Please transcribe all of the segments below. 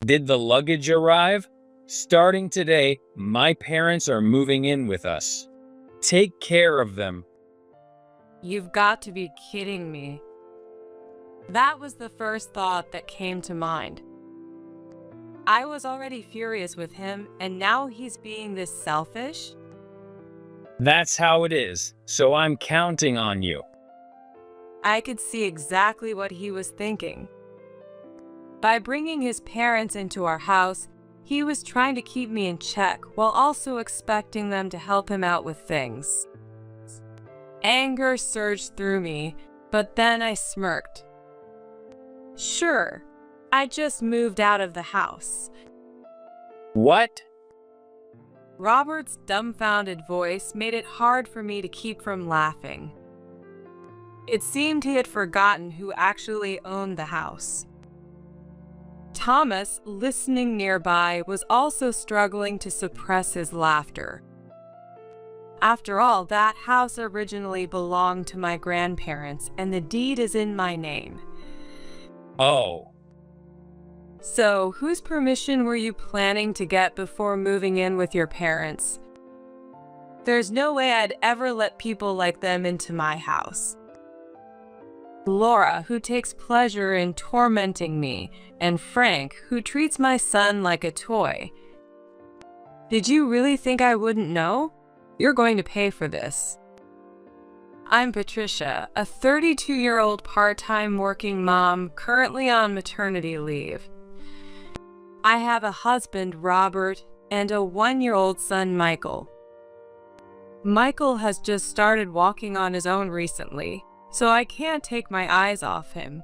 Did the luggage arrive? Starting today, my parents are moving in with us. Take care of them. You've got to be kidding me. That was the first thought that came to mind. I was already furious with him, and now he's being this selfish? That's how it is, so I'm counting on you. I could see exactly what he was thinking. By bringing his parents into our house, he was trying to keep me in check while also expecting them to help him out with things. Anger surged through me, but then I smirked. Sure, I just moved out of the house. What? Robert's dumbfounded voice made it hard for me to keep from laughing. It seemed he had forgotten who actually owned the house. Thomas, listening nearby, was also struggling to suppress his laughter. After all, that house originally belonged to my grandparents, and the deed is in my name. Oh. So, whose permission were you planning to get before moving in with your parents? There's no way I'd ever let people like them into my house. Laura, who takes pleasure in tormenting me, and Frank, who treats my son like a toy. Did you really think I wouldn't know? You're going to pay for this. I'm Patricia, a 32-year-old part-time working mom currently on maternity leave. I have a husband, Robert, and a 1-year-old son, Michael. Michael has just started walking on his own recently, so I can't take my eyes off him.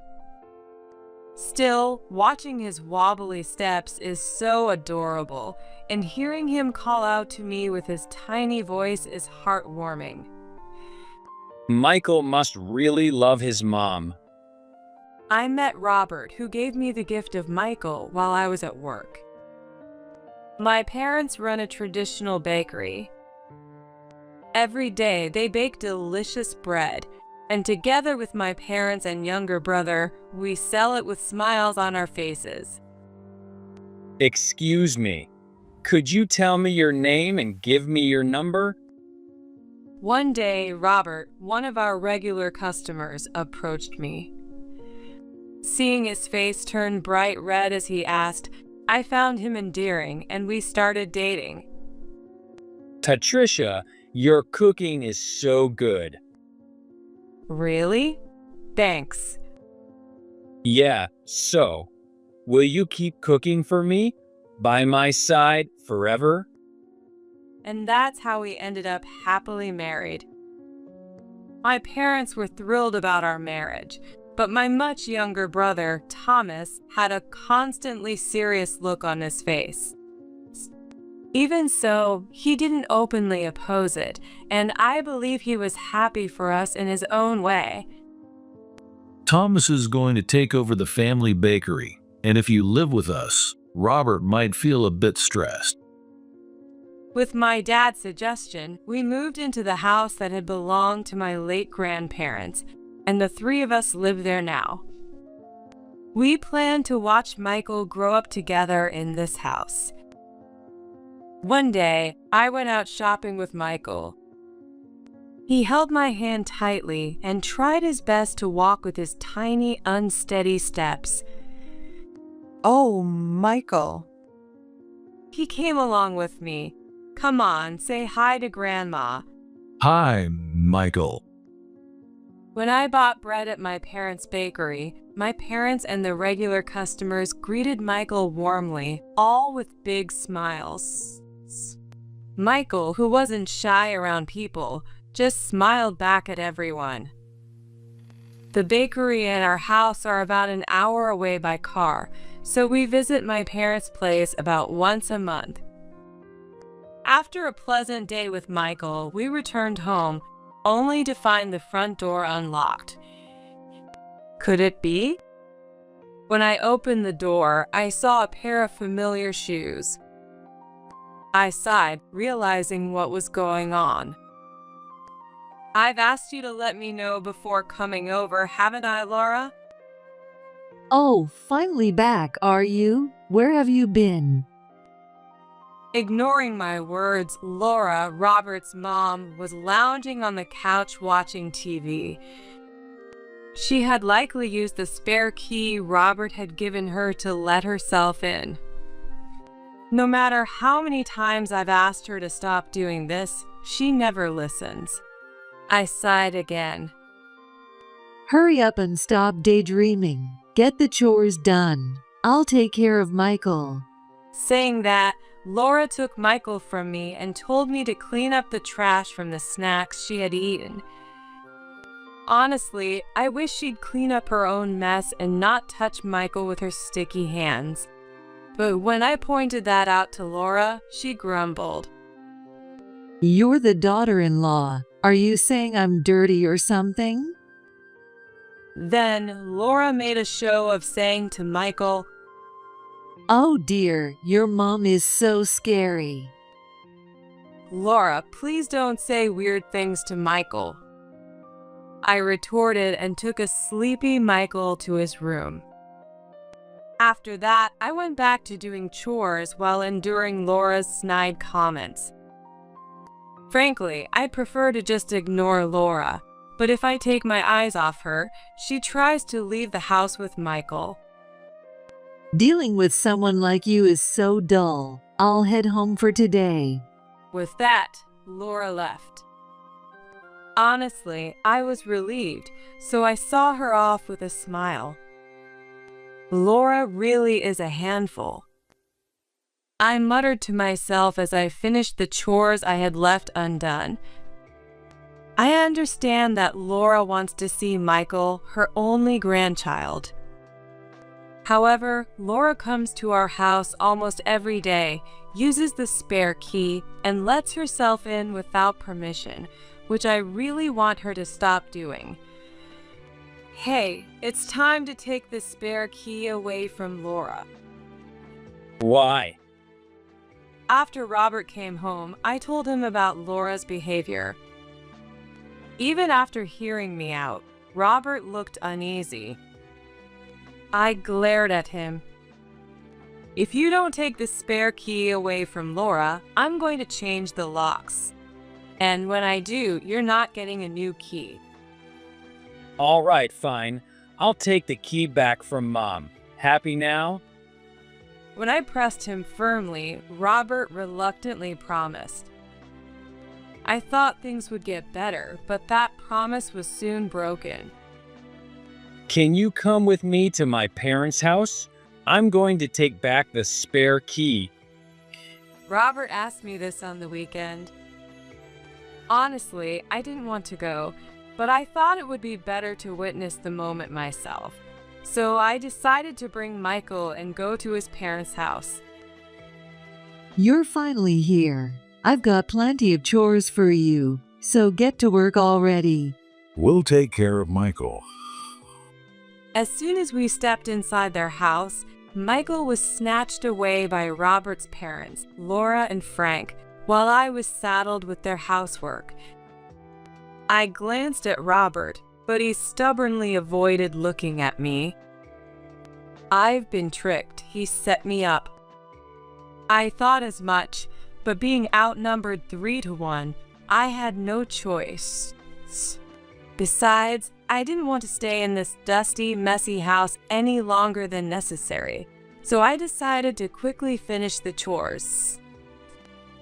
Still, watching his wobbly steps is so adorable, and hearing him call out to me with his tiny voice is heartwarming. Michael must really love his mom. I met Robert, who gave me the gift of Michael while I was at work. My parents run a traditional bakery. Every day, they bake delicious bread, and together with my parents and younger brother, we sell it with smiles on our faces. Excuse me. Could you tell me your name and give me your number? One day, Robert, one of our regular customers, approached me. Seeing his face turn bright red as he asked, I found him endearing, and we started dating. Patricia, your cooking is so good. Really? Thanks. Yeah, so, will you keep cooking for me? By my side forever? And that's how we ended up happily married. My parents were thrilled about our marriage, but my much younger brother, Thomas, had a constantly serious look on his face. Even so, he didn't openly oppose it, and I believe he was happy for us in his own way. Thomas is going to take over the family bakery, and if you live with us, Robert might feel a bit stressed. With my dad's suggestion, we moved into the house that had belonged to my late grandparents, and the three of us live there now. We plan to watch Michael grow up together in this house. One day, I went out shopping with Michael. He held my hand tightly and tried his best to walk with his tiny, unsteady steps. Oh, Michael. He came along with me. Come on, say hi to Grandma. Hi, Michael. When I bought bread at my parents' bakery, my parents and the regular customers greeted Michael warmly, all with big smiles. Michael, who wasn't shy around people, just smiled back at everyone. The bakery and our house are about an hour away by car, so we visit my parents' place about once a month. After a pleasant day with Michael, we returned home, only to find the front door unlocked. Could it be? When I opened the door, I saw a pair of familiar shoes. I sighed, realizing what was going on. I've asked you to let me know before coming over, haven't I, Laura? Oh, finally back, are you? Where have you been? Ignoring my words, Laura, Robert's mom, was lounging on the couch watching TV. She had likely used the spare key Robert had given her to let herself in. No matter how many times I've asked her to stop doing this, she never listens. I sighed again. Hurry up and stop daydreaming. Get the chores done. I'll take care of Michael. Saying that, Laura took Michael from me and told me to clean up the trash from the snacks she had eaten. Honestly, I wish she'd clean up her own mess and not touch Michael with her sticky hands. But when I pointed that out to Laura, she grumbled. You're the daughter-in-law. Are you saying I'm dirty or something? Then Laura made a show of saying to Michael, Oh dear, your mom is so scary. Laura, please don't say weird things to Michael. I retorted and took a sleepy Michael to his room. After that, I went back to doing chores while enduring Laura's snide comments. Frankly, I'd prefer to just ignore Laura, but if I take my eyes off her, she tries to leave the house with Michael. Dealing with someone like you is so dull. I'll head home for today. With that, Laura left. Honestly, I was relieved, so I saw her off with a smile. Laura really is a handful. I muttered to myself as I finished the chores I had left undone. I understand that Laura wants to see Michael, her only grandchild. However, Laura comes to our house almost every day, uses the spare key, and lets herself in without permission, which I really want her to stop doing. Hey, it's time to take the spare key away from Laura. Why? After Robert came home, I told him about Laura's behavior. Even after hearing me out, Robert looked uneasy. I glared at him. If you don't take the spare key away from Laura, I'm going to change the locks. And when I do, you're not getting a new key. All right, fine. I'll take the key back from Mom. Happy now? When I pressed him firmly, Robert reluctantly promised. I thought things would get better, but that promise was soon broken. Can you come with me to my parents' house? I'm going to take back the spare key. Robert asked me this on the weekend. Honestly, I didn't want to go, but I thought it would be better to witness the moment myself. So I decided to bring Michael and go to his parents' house. You're finally here. I've got plenty of chores for you, so get to work already. We'll take care of Michael. As soon as we stepped inside their house, Michael was snatched away by Robert's parents, Laura and Frank, while I was saddled with their housework. I glanced at Robert, but he stubbornly avoided looking at me. I've been tricked. He set me up. I thought as much, but being outnumbered 3-1, I had no choice. Besides, I didn't want to stay in this dusty, messy house any longer than necessary, so I decided to quickly finish the chores.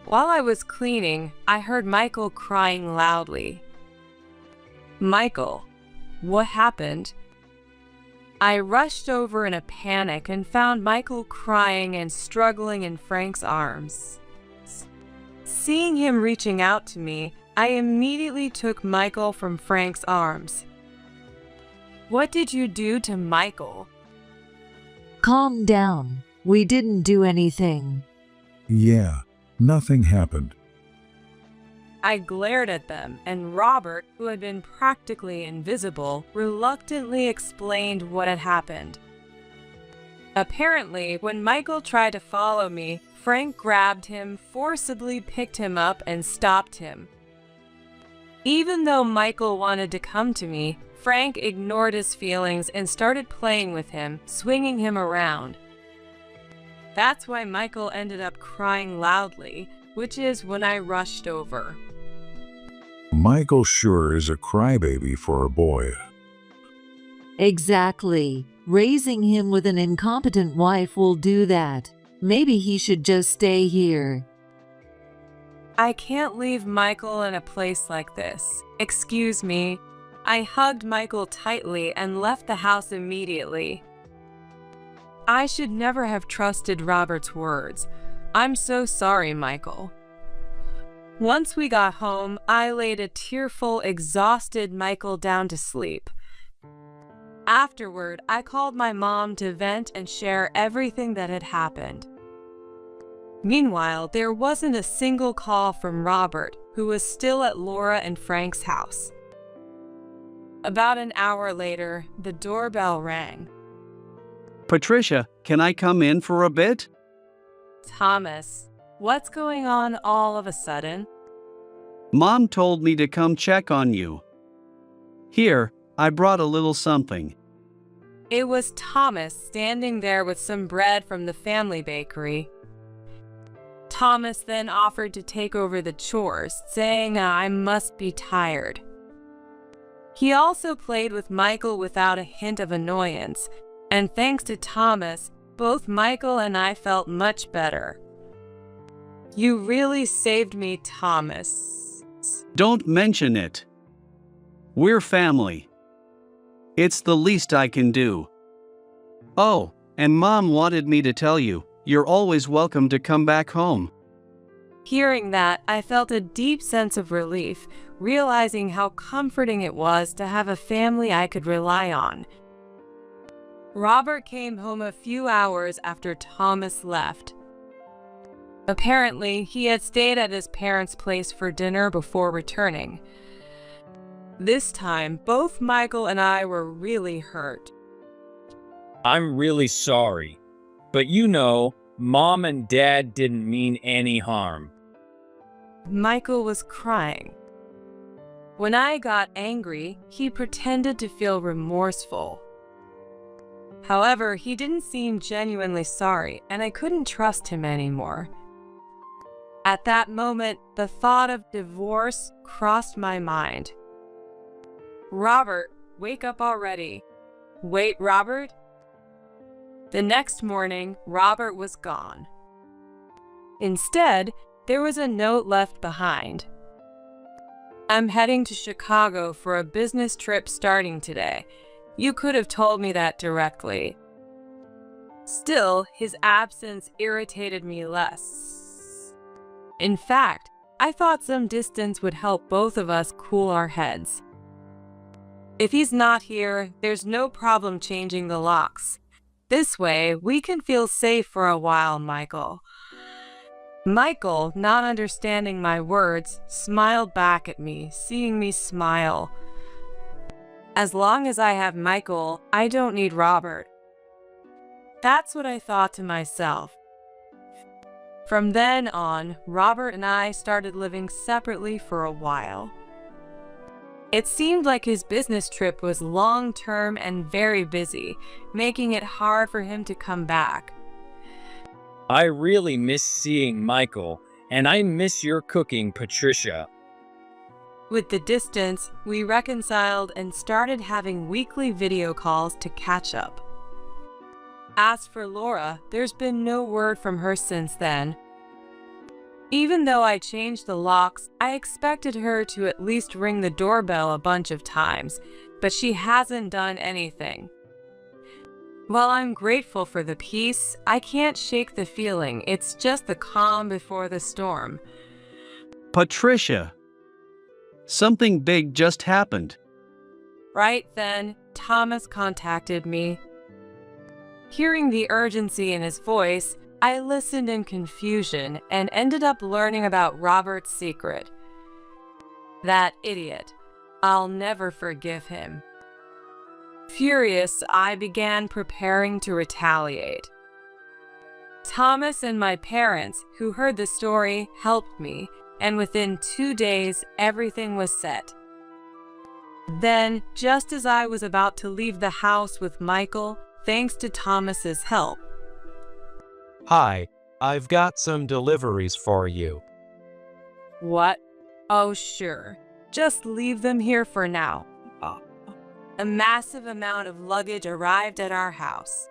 While I was cleaning, I heard Michael crying loudly. Michael, what happened? I rushed over in a panic and found Michael crying and struggling in Frank's arms. Seeing him reaching out to me, I immediately took Michael from Frank's arms. What did you do to Michael? Calm down. We didn't do anything. Yeah, nothing happened. I glared at them, and Robert, who had been practically invisible, reluctantly explained what had happened. Apparently, when Michael tried to follow me, Frank grabbed him, forcibly picked him up, and stopped him. Even though Michael wanted to come to me, Frank ignored his feelings and started playing with him, swinging him around. That's why Michael ended up crying loudly, which is when I rushed over. Michael sure is a crybaby for a boy. Exactly. Raising him with an incompetent wife will do that. Maybe he should just stay here. I can't leave Michael in a place like this. Excuse me. I hugged Michael tightly and left the house immediately. I should never have trusted Robert's words. I'm so sorry, Michael. Once we got home, I laid a tearful, exhausted Michael down to sleep. Afterward, I called my mom to vent and share everything that had happened. Meanwhile, there wasn't a single call from Robert, who was still at Laura and Frank's house. About an hour later, the doorbell rang. Patricia, can I come in for a bit? Thomas, what's going on all of a sudden? Mom told me to come check on you. Here, I brought a little something. It was Thomas standing there with some bread from the family bakery. Thomas then offered to take over the chores, saying I must be tired. He also played with Michael without a hint of annoyance, and thanks to Thomas, both Michael and I felt much better. You really saved me, Thomas. Don't mention it. We're family. It's the least I can do. Oh, and Mom wanted me to tell you, you're always welcome to come back home. Hearing that, I felt a deep sense of relief, realizing how comforting it was to have a family I could rely on. Robert came home a few hours after Thomas left. Apparently, he had stayed at his parents' place for dinner before returning. This time, both Michael and I were really hurt. I'm really sorry, but Mom and Dad didn't mean any harm. Michael was crying. When I got angry, he pretended to feel remorseful. However, he didn't seem genuinely sorry, and I couldn't trust him anymore. At that moment, the thought of divorce crossed my mind. Robert, wake up already. Wait, Robert? The next morning, Robert was gone. Instead, there was a note left behind. I'm heading to Chicago for a business trip starting today. You could have told me that directly. Still, his absence irritated me less. In fact, I thought some distance would help both of us cool our heads. If he's not here, there's no problem changing the locks. This way, we can feel safe for a while, Michael. Michael, not understanding my words, smiled back at me, seeing me smile. As long as I have Michael, I don't need Robert. That's what I thought to myself. From then on, Robert and I started living separately for a while. It seemed like his business trip was long-term and very busy, making it hard for him to come back. I really miss seeing Michael, and I miss your cooking, Patricia. With the distance, we reconciled and started having weekly video calls to catch up. As for Laura, there's been no word from her since then. Even though I changed the locks, I expected her to at least ring the doorbell a bunch of times, but she hasn't done anything. While I'm grateful for the peace, I can't shake the feeling it's just the calm before the storm. Patricia, something big just happened. Right then, Thomas contacted me. Hearing the urgency in his voice, I listened in confusion and ended up learning about Robert's secret. That idiot. I'll never forgive him. Furious, I began preparing to retaliate. Thomas and my parents, who heard the story, helped me, and within 2 days, everything was set. Then, just as I was about to leave the house with Michael, thanks to Thomas's help, Hi, I've got some deliveries for you. What? Oh, sure. Just leave them here for now. A massive amount of luggage arrived at our house.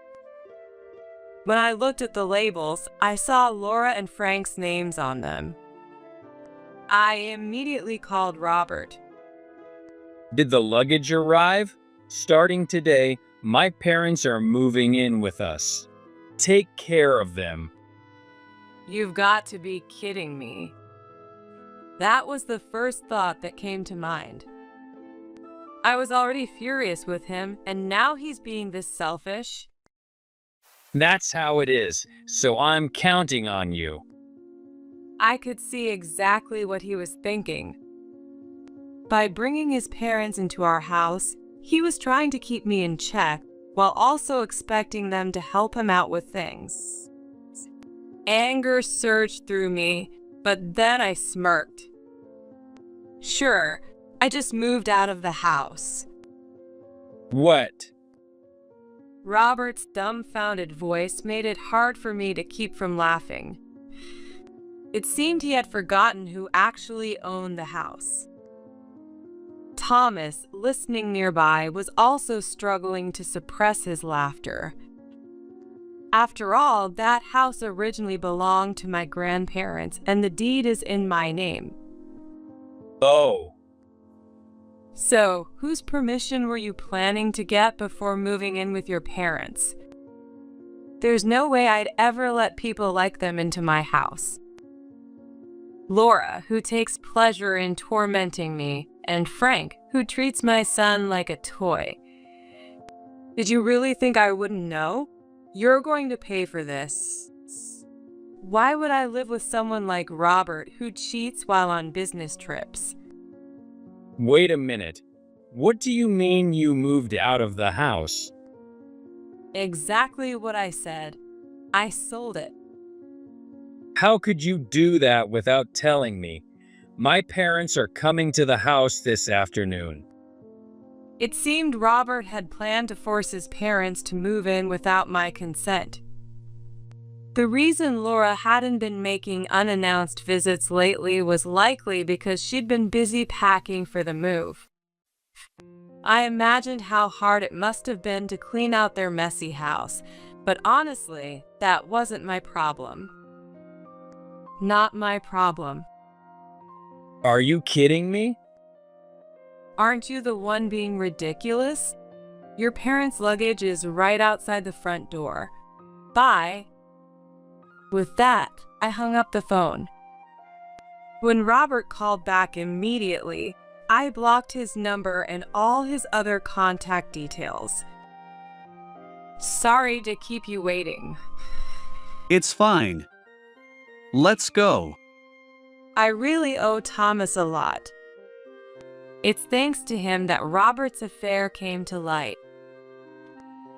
When I looked at the labels, I saw Laura and Frank's names on them. I immediately called Robert. Did the luggage arrive? Starting today, my parents are moving in with us. Take care of them. You've got to be kidding me. That was the first thought that came to mind. I was already furious with him, and now he's being this selfish. That's how it is, so I'm counting on you. I could see exactly what he was thinking. By bringing his parents into our house, he was trying to keep me in check while also expecting them to help him out with things. Anger surged through me, but then I smirked. Sure, I just moved out of the house. What? Robert's dumbfounded voice made it hard for me to keep from laughing. It seemed he had forgotten who actually owned the house. Thomas, listening nearby, was also struggling to suppress his laughter. After all, that house originally belonged to my grandparents, and the deed is in my name. Oh. So, whose permission were you planning to get before moving in with your parents? There's no way I'd ever let people like them into my house. Laura, who takes pleasure in tormenting me, and Frank, who treats my son like a toy. Did you really think I wouldn't know? You're going to pay for this. Why would I live with someone like Robert who cheats while on business trips? Wait a minute. What do you mean you moved out of the house? Exactly what I said. I sold it. How could you do that without telling me? My parents are coming to the house this afternoon. It seemed Robert had planned to force his parents to move in without my consent. The reason Laura hadn't been making unannounced visits lately was likely because she'd been busy packing for the move. I imagined how hard it must have been to clean out their messy house, but honestly, that wasn't my problem. Not my problem. Are you kidding me? Aren't you the one being ridiculous? Your parents' luggage is right outside the front door. Bye. With that, I hung up the phone. When Robert called back immediately, I blocked his number and all his other contact details. Sorry to keep you waiting. It's fine. Let's go. I really owe Thomas a lot. It's thanks to him that Robert's affair came to light.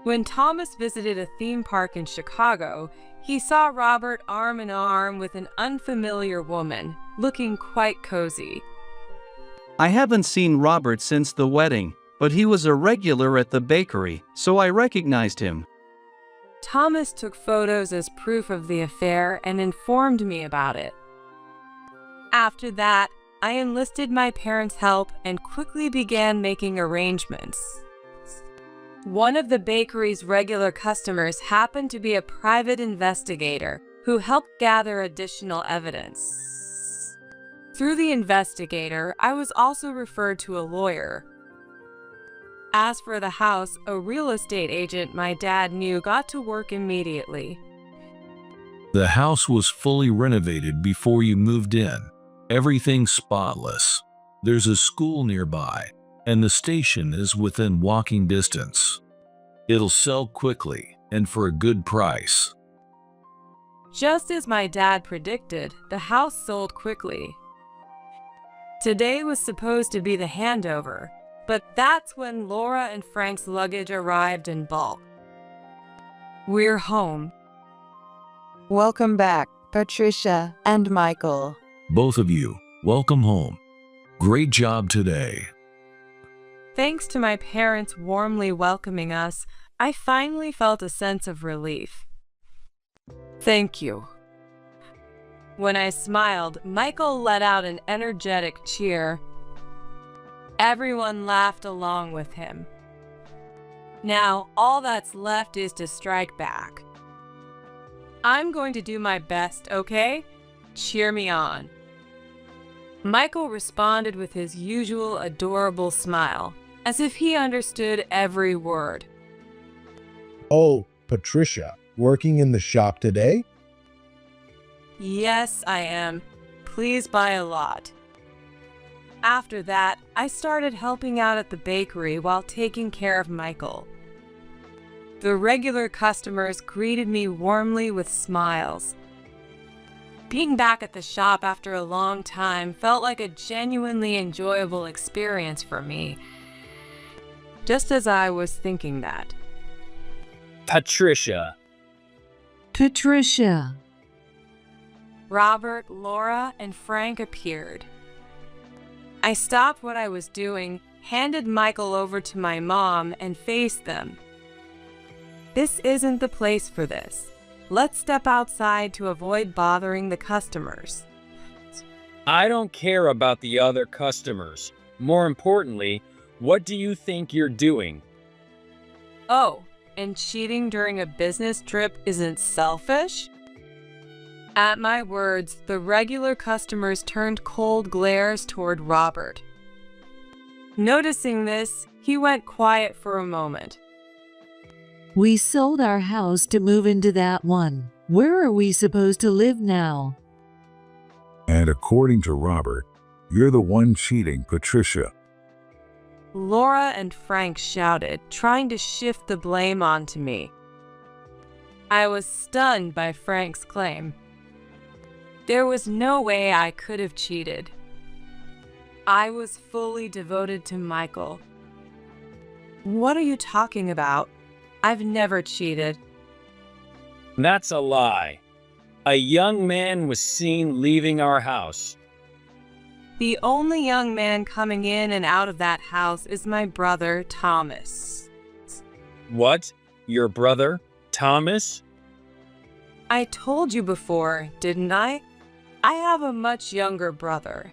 When Thomas visited a theme park in Chicago, he saw Robert arm in arm with an unfamiliar woman, looking quite cozy. I haven't seen Robert since the wedding, but he was a regular at the bakery, so I recognized him. Thomas took photos as proof of the affair and informed me about it. After that, I enlisted my parents' help and quickly began making arrangements. One of the bakery's regular customers happened to be a private investigator who helped gather additional evidence. Through the investigator, I was also referred to a lawyer. As for the house, a real estate agent my dad knew got to work immediately. The house was fully renovated before you moved in. Everything's spotless. There's a school nearby, and the station is within walking distance. It'll sell quickly and for a good price. Just as my dad predicted, the house sold quickly. Today was supposed to be the handover, but that's when Laura and Frank's luggage arrived in bulk. We're home. Welcome back, Patricia and Michael. Both of you, welcome home. Great job today. Thanks to my parents warmly welcoming us, I finally felt a sense of relief. Thank you. When I smiled, Michael let out an energetic cheer. Everyone laughed along with him. Now, all that's left is to strike back. I'm going to do my best, okay? Cheer me on. Michael responded with his usual adorable smile, as if he understood every word. Oh, Patricia, working in the shop today? Yes, I am. Please buy a lot. After that, I started helping out at the bakery while taking care of Michael. The regular customers greeted me warmly with smiles. Being back at the shop after a long time felt like a genuinely enjoyable experience for me. Just as I was thinking that. Patricia. Patricia. Robert, Laura, and Frank appeared. I stopped what I was doing, handed Michael over to my mom, and faced them. This isn't the place for this. Let's step outside to avoid bothering the customers. I don't care about the other customers. More importantly, what do you think you're doing? Oh, and cheating during a business trip isn't selfish? At my words, the regular customers turned cold glares toward Robert. Noticing this, he went quiet for a moment. We sold our house to move into that one. Where are we supposed to live now? And according to Robert, you're the one cheating Patricia. Laura and Frank shouted, trying to shift the blame onto me. I was stunned by Frank's claim. There was no way I could have cheated. I was fully devoted to Michael. What are you talking about? I've never cheated. That's a lie. A young man was seen leaving our house. The only young man coming in and out of that house is my brother, Thomas. What? Your brother, Thomas? I told you before, didn't I? I have a much younger brother.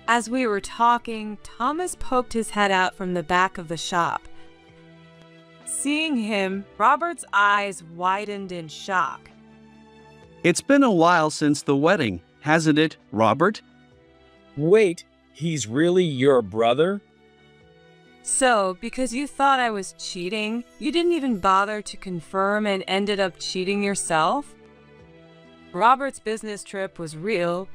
As we were talking, Thomas poked his head out from the back of the shop. Seeing him, Robert's eyes widened in shock. It's been a while since the wedding, hasn't it, Robert? Wait, he's really your brother? So, because you thought I was cheating, you didn't even bother to confirm and ended up cheating yourself? Robert's business trip was real.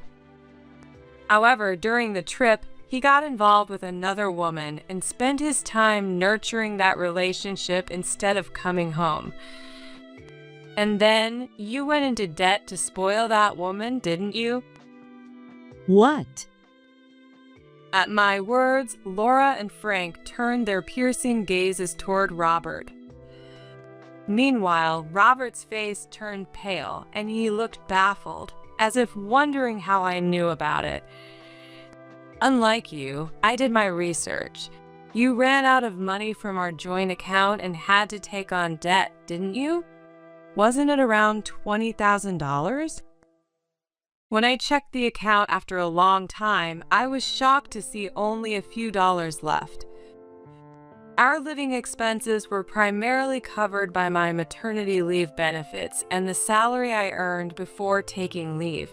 However, during the trip, he got involved with another woman and spent his time nurturing that relationship instead of coming home. And then, you went into debt to spoil that woman, didn't you? What? At my words, Laura and Frank turned their piercing gazes toward Robert. Meanwhile, Robert's face turned pale, and he looked baffled, as if wondering how I knew about it. Unlike you, I did my research. You ran out of money from our joint account and had to take on debt, didn't you? Wasn't it around $20,000? When I checked the account after a long time, I was shocked to see only a few dollars left. Our living expenses were primarily covered by my maternity leave benefits and the salary I earned before taking leave.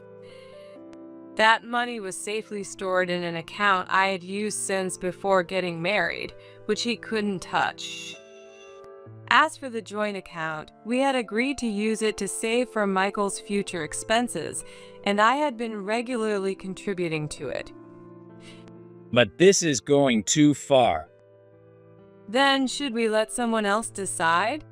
That money was safely stored in an account I had used since before getting married, which he couldn't touch. As for the joint account, we had agreed to use it to save for Michael's future expenses, and I had been regularly contributing to it. But this is going too far. Then, should we let someone else decide?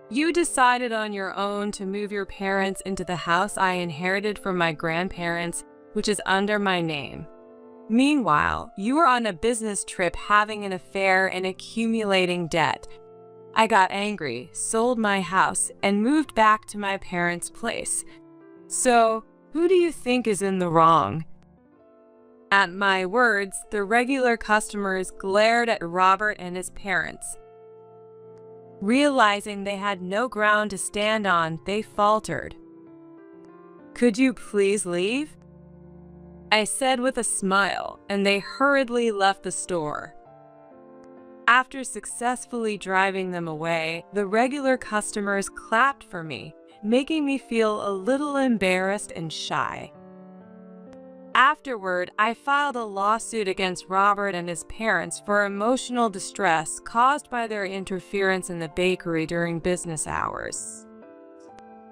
You decided on your own to move your parents into the house I inherited from my grandparents, which is under my name. Meanwhile, you were on a business trip having an affair and accumulating debt. I got angry, sold my house, and moved back to my parents' place. So, who do you think is in the wrong? At my words, the regular customers glared at Robert and his parents. Realizing they had no ground to stand on, they faltered. "Could you please leave?" I said with a smile, and they hurriedly left the store. After successfully driving them away, the regular customers clapped for me, making me feel a little embarrassed and shy. Afterward, I filed a lawsuit against Robert and his parents for emotional distress caused by their interference in the bakery during business hours.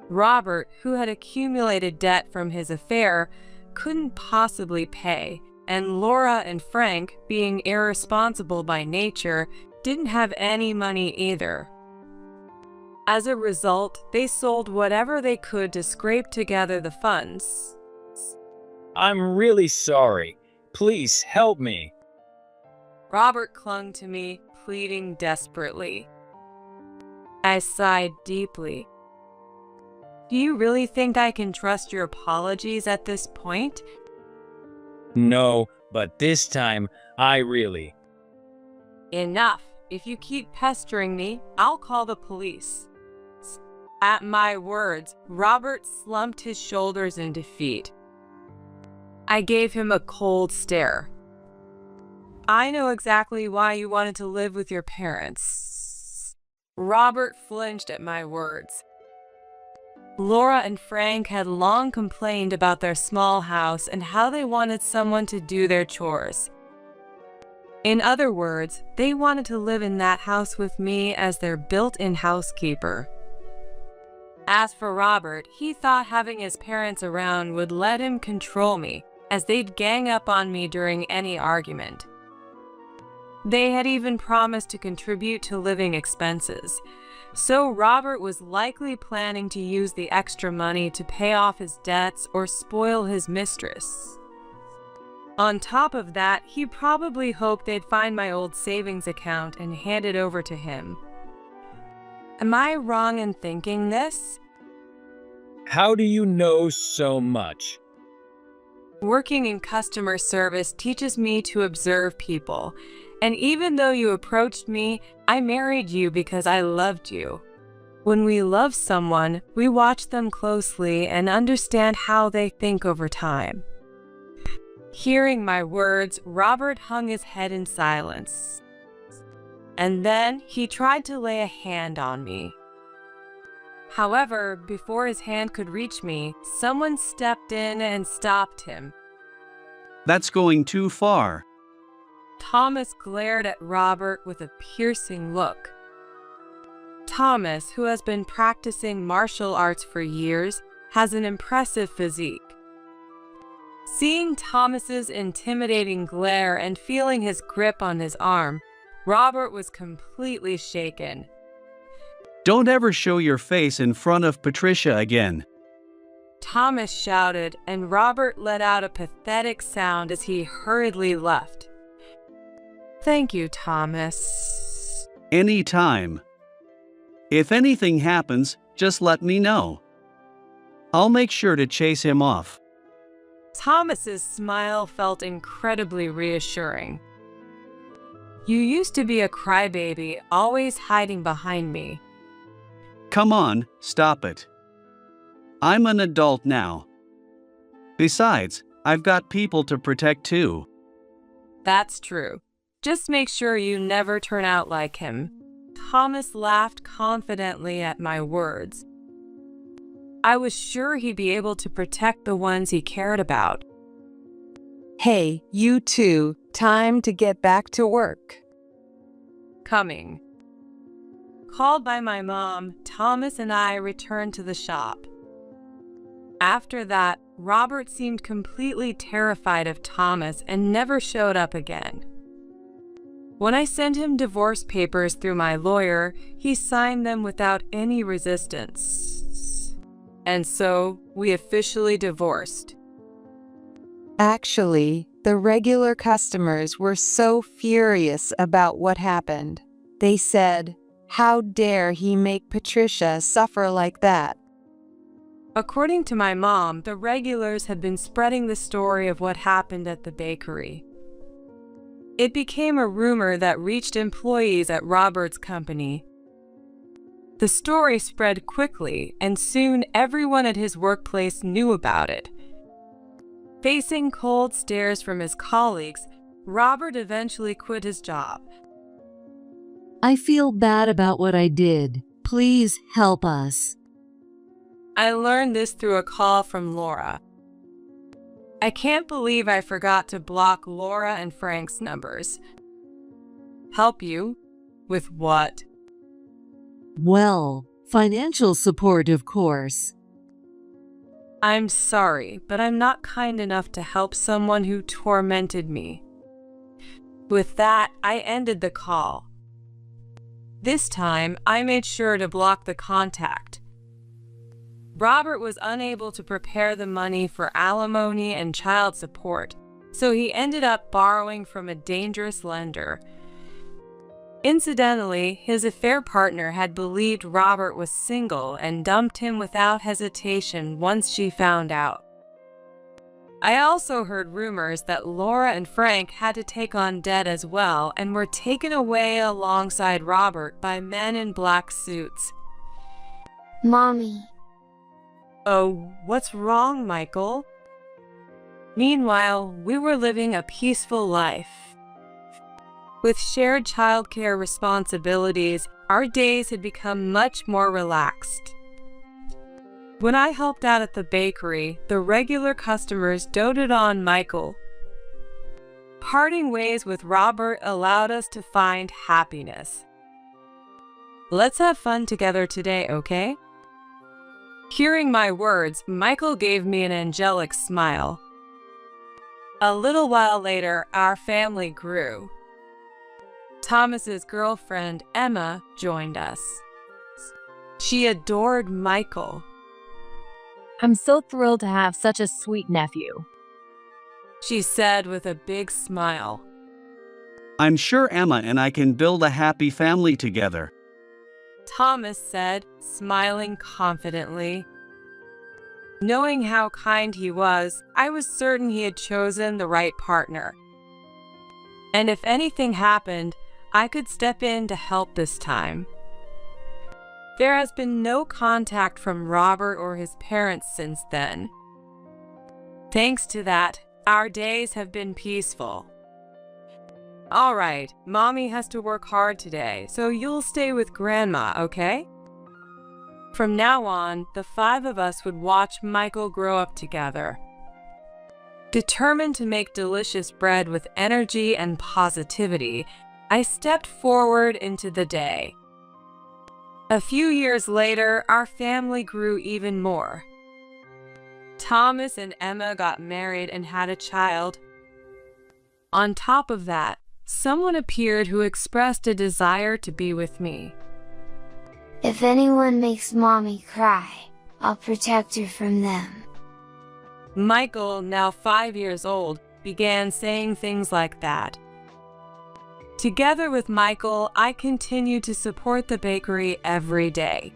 Robert, who had accumulated debt from his affair, couldn't possibly pay, and Laura and Frank, being irresponsible by nature, didn't have any money either. As a result, they sold whatever they could to scrape together the funds. I'm really sorry. Please help me. Robert clung to me, pleading desperately. I sighed deeply. "Do you really think I can trust your apologies at this point?" No, but this time, I really. "Enough. If you keep pestering me, I'll call the police." At my words, Robert slumped his shoulders in defeat. I gave him a cold stare. "I know exactly why you wanted to live with your parents." Robert flinched at my words. Laura and Frank had long complained about their small house and how they wanted someone to do their chores. In other words, they wanted to live in that house with me as their built-in housekeeper. As for Robert, he thought having his parents around would let him control me, as they'd gang up on me during any argument. They had even promised to contribute to living expenses, so Robert was likely planning to use the extra money to pay off his debts or spoil his mistress. On top of that, he probably hoped they'd find my old savings account and hand it over to him. Am I wrong in thinking this? How do you know so much? Working in customer service teaches me to observe people, and even though you approached me, I married you because I loved you. When we love someone, we watch them closely and understand how they think over time. Hearing my words, Robert hung his head in silence. And then he tried to lay a hand on me. However, before his hand could reach me, someone stepped in and stopped him. That's going too far. Thomas glared at Robert with a piercing look. Thomas, who has been practicing martial arts for years, has an impressive physique. Seeing Thomas's intimidating glare and feeling his grip on his arm, Robert was completely shaken. Don't ever show your face in front of Patricia again. Thomas shouted, and Robert let out a pathetic sound as he hurriedly left. Thank you, Thomas. Anytime. If anything happens, just let me know. I'll make sure to chase him off. Thomas's smile felt incredibly reassuring. You used to be a crybaby, always hiding behind me. Come on, stop it. I'm an adult now. Besides, I've got people to protect too. That's true. Just make sure you never turn out like him. Thomas laughed confidently at my words. I was sure he'd be able to protect the ones he cared about. Hey, you two, time to get back to work. Coming. Called by my mom, Thomas and I returned to the shop. After that, Robert seemed completely terrified of Thomas and never showed up again. When I sent him divorce papers through my lawyer, he signed them without any resistance. And so, we officially divorced. Actually, the regular customers were so furious about what happened. They said, "How dare he make Patricia suffer like that?" According to my mom, the regulars had been spreading the story of what happened at the bakery. It became a rumor that reached employees at Robert's company. The story spread quickly, and soon everyone at his workplace knew about it. Facing cold stares from his colleagues, Robert eventually quit his job. I feel bad about what I did. Please help us. I learned this through a call from Laura. I can't believe I forgot to block Laura and Frank's numbers. Help you? With what? Well, financial support, of course. I'm sorry, but I'm not kind enough to help someone who tormented me. With that, I ended the call. This time, I made sure to block the contact. Robert was unable to prepare the money for alimony and child support, so he ended up borrowing from a dangerous lender. Incidentally, his affair partner had believed Robert was single and dumped him without hesitation once she found out. I also heard rumors that Laura and Frank had to take on debt as well and were taken away alongside Robert by men in black suits. Mommy. Oh, what's wrong, Michael? Meanwhile, we were living a peaceful life. With shared childcare responsibilities, our days had become much more relaxed. When I helped out at the bakery, the regular customers doted on Michael. Parting ways with Robert allowed us to find happiness. Let's have fun together today, okay? Hearing my words, Michael gave me an angelic smile. A little while later, our family grew. Thomas's girlfriend, Emma, joined us. She adored Michael. I'm so thrilled to have such a sweet nephew, she said with a big smile. I'm sure Emma and I can build a happy family together, Thomas said, smiling confidently. Knowing how kind he was, I was certain he had chosen the right partner. And if anything happened, I could step in to help this time. There has been no contact from Robert or his parents since then. Thanks to that, our days have been peaceful. All right, Mommy has to work hard today, so you'll stay with Grandma, okay? From now on, the 5 of us would watch Michael grow up together. Determined to make delicious bread with energy and positivity, I stepped forward into the day. A few years later, our family grew even more. Thomas and Emma got married and had a child. On top of that, someone appeared who expressed a desire to be with me. If anyone makes Mommy cry, I'll protect her from them. Michael, now 5 years old, began saying things like that. Together with Michael, I continue to support the bakery every day.